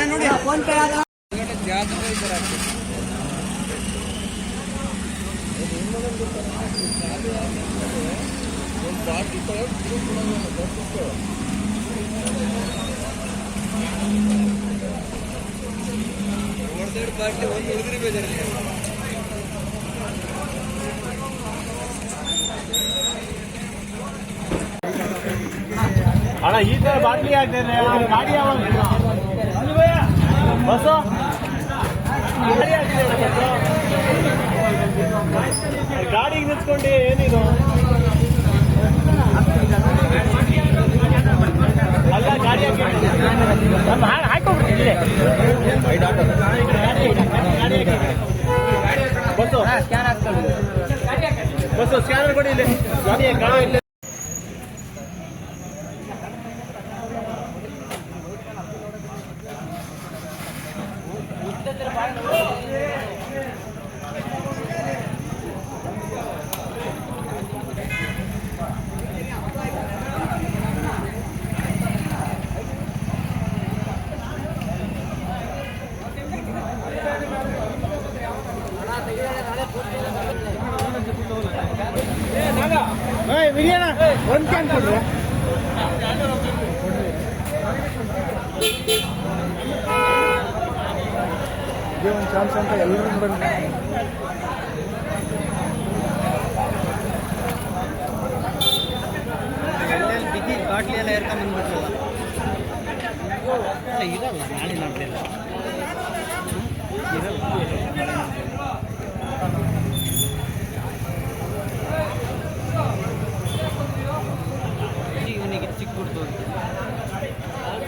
ನೋಡಿ phone pay ಅಣ್ಣ ಈ ತರ ಬಾಟ್ಲಿ ಆಗ್ತದೆ ಗಾಡಿ ಯಾವಾಗ ಬಸ್ಸು ಗಾಡಿಗೆ ನಿಂತ್ಕೊಂಡು ಏನಿದು ಅಲ್ಲ ಗಾಡಿ ಹಾಕೋಬಿಡ್ತೀನಿ ಬಸ್ಸು ಸ್ಕ್ಯಾನ್ ಆಗ್ತದೆ ಬಸ್ಸು ಸ್ಕ್ಯಾನರ್ ಕೊಡಿ ಇಲ್ಲಿ ಗಾಡಿ ಇಲ್ಲ ಒಂದು ಕ್ಯಾನ್ ಕೊಡ್ರಿ ಒಂದು ಚಾನ್ಸ್ ಅಂತ ಎಲ್ಲರೂ ಬಂದು ಬಿಗಿ ಬಾಟ್ಲಿ ಎಲ್ಲ ಏರ್ಕೊಂಡು ಬಂದ್ಬಿಟ್ರಲ್ಲ ಇರಲ್ಲ ನಾಳೆ ನೋಡ್ತಿಲ್ಲ ಇರಲ್ಲ